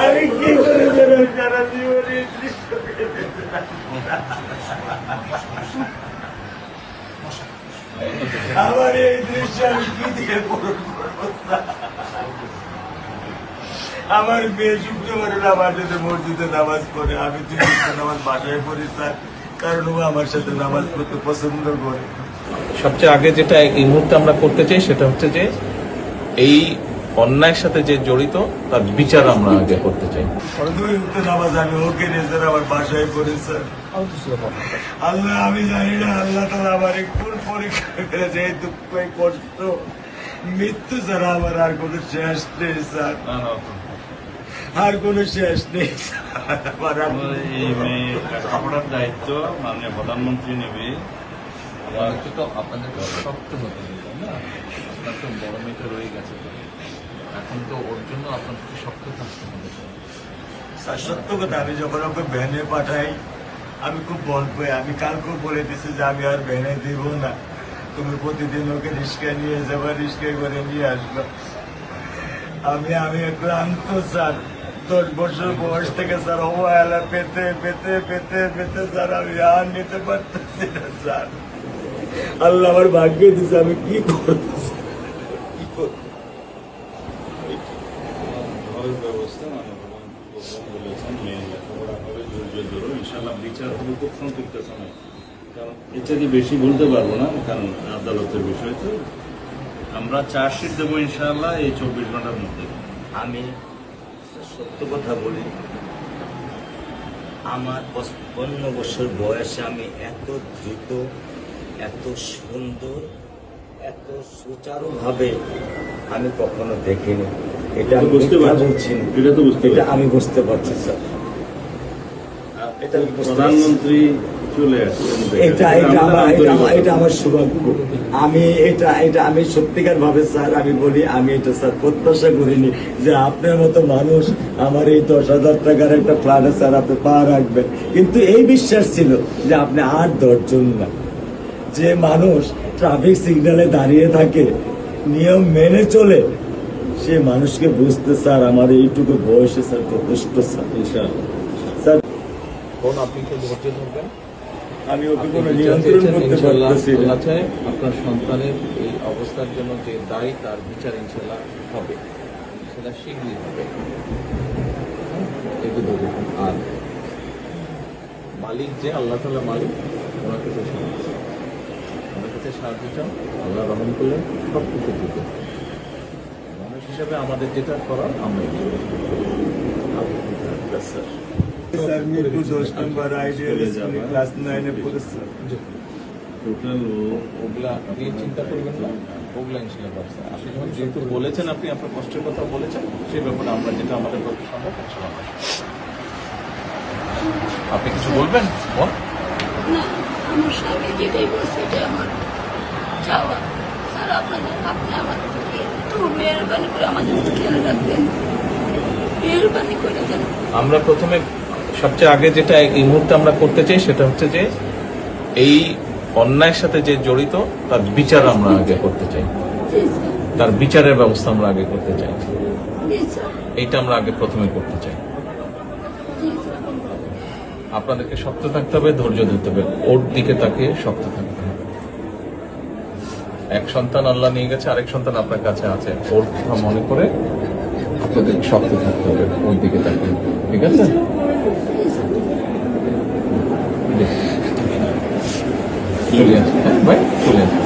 আমি কি করে বেরোই সারা জীবনে? আমার এই দৃশ্য আমি কি দিয়ে পূরণ করবো? আমার মেয়ে শুক্রবারে আমার সাথে মসজিদে নামাজ পড়ে, আমি দুই নামাজ বাসায় পড়ি স্যার, কারণ ও আমার সাথে নামাজ পড়তে পছন্দ করে। সবচেয়ে আগে যেটা এই মুহূর্তে আমরা করতে চাই সেটা হচ্ছে যে এই অন্যায়ের সাথে যে জড়িত তার বিচার আমরা আগে করতে চাই। দুই নামাজ আমি ওকে নিয়ে স্যার আমার বাসায় পড়ি স্যার। আল্লাহ আমি জানি না আল্লাহ তারা আমার কোন পরীক্ষা করেছে, এই দুঃখ এই কষ্ট মৃত্যু ছাড়া আমার আর কোনো শেষ নেই স্যার, আর কোনো শেষ নেই। এই মেয়ে লেখাপড়ার দায়িত্ব মাননীয় প্রধানমন্ত্রী নেবে। তো আপনাদের শক্ত হতে হবে না, আপনার তো বড় মেয়েটা রয়ে গেছে, এখন তো ওর জন্য আপনাদেরকে শক্ত থাকতে হবে স্যার। সত্য কথা, আমি যখন ওকে ভ্যানে পাঠাই আমি খুব বল পাই। আমি কালকেও বলে দিচ্ছি যে আমি আর ভ্যানে দিব না, তুমি প্রতিদিন ওকে রিস্কায় নিয়ে যাবা, রিস্কায় করে নিয়ে আসবা। আমি ক্লান্ত স্যার, 10 বছর বয়স থেকে স্যার অবহেলা পেতে পেতে পেতে পেতে স্যার আমি আর নিতে পারতেছি না স্যার। আল্লাহ আমার ভাগ্যে দিচ্ছে, আমি কি করতেছি কি করব? ঘরের ব্যবস্থা বলেছেন মেয়ে লেখাপড়া হবে, ধৈর্য ধরো, ইনশাল্লাহ বিচার হবে খুব সংক্ষিপ্ত সময়, কারণ এর থেকে বেশি বলতে পারবো না, কারণ আদালতের বিষয় তো। আমরা চার্জশিট দেবো ইনশাল্লাহ এই 24 ঘন্টার মধ্যে। আমি সত্য কথা বলি, আমার 55 বছর বয়সে আমি এত দ্রুত, এত সুন্দর, এত সুচারুভাবে আমি কখনো দেখিনি। এটা আমি বুঝতে পারছি না, এটা তো বুঝতে এটা আমি বুঝতে পারছি স্যার। এটা প্রধানমন্ত্রী চলে আসছেন, এটা আমার সৌভাগ্য। আমি সত্যিকার ভাবে স্যার আমি বলি, আমি এটা স্যার প্রত্যাশা করিনি যে আপনার মতো মানুষ আমার এই 10,000 টাকার একটা ফ্ল্যাটে স্যার আপনি পা রাখবেন, কিন্তু এই বিশ্বাস ছিল যে আপনি আর 10 জন না। যে মানুষ ট্রাফিক সিগন্যালে দাঁড়িয়ে থাকে, নিয়ম মেনে চলে, সে মানুষকে বুঝতে স্যার আমার এইটুকু বয়সে স্যার যথেষ্ট স্যার। স্যার আপনি কি ধৈর্য ধরবেন? আমি ওকে কোনো নিয়ন্ত্রণ করতে পারতেছি না। আপনার সন্তানের এই অবস্থার জন্য যে দায়ী তার বিচার ইনশাল্লাহ হবে, সেটা শীঘ্রই হবে। একটু ধরে রাখুন। আর মালিক যে আল্লাহ তাআলা মালিক, ওনার কাছে ওনার কাছে সাহায্য চান, আল্লাহ রহম করলেন সব কিছু দিতে। মানুষ হিসাবে আমাদের যেটা করার আমরা স্যার মিরপুর 10 নম্বর আইডিয়াল স্কুলে ক্লাস 9 এ পড়ে স্যার। টোটাল ওগুলা নিয়ে চিন্তা করবেন না, ওগুলা ইনশাল্লাহ ব্যবস্থা। আপনি যখন যেহেতু বলেছেন, আপনি আপনার কষ্টের কথা বলেছেন, সেই ব্যাপারে আমরা যেটা আমাদের পক্ষে সম্ভব আপনি কিছু বলবেন? বল। না, আমার স্বামী যেটাই বলছে এটাই আমার চাওয়া। স্যার আপনি আমাদের একটু মেহরবানি করে আমাদের খেয়াল রাখবেন, মেহরবানি করে দেন। আমরা প্রথমে সবচেয়ে আগে যেটা এই মুহূর্তে আমরা করতে চাই সেটা হচ্ছে যে এই অন্যায়ের সাথে যে জড়িত তার বিচার আমরা আগে করতে চাই, তার বিচারের ব্যবস্থা আমরা আগে করতে চাই। এইটা আমরা আগে প্রথমে করতে চাই। আপনাদেরকে শক্ত থাকতে হবে, ধৈর্য ধরতে হবে, ওর দিকে তাকে শক্ত থাকতে হবে। এক সন্তান আল্লাহ নিয়ে গেছে, আরেক সন্তান আপনার কাছে আছে, ওর কথা মনে করে আপনাদের শক্ত থাকতে হবে, ওর দিকে তাকে। ঠিক আছে? চলে আসবে, হ্যাঁ ভাই, চলে আসবে।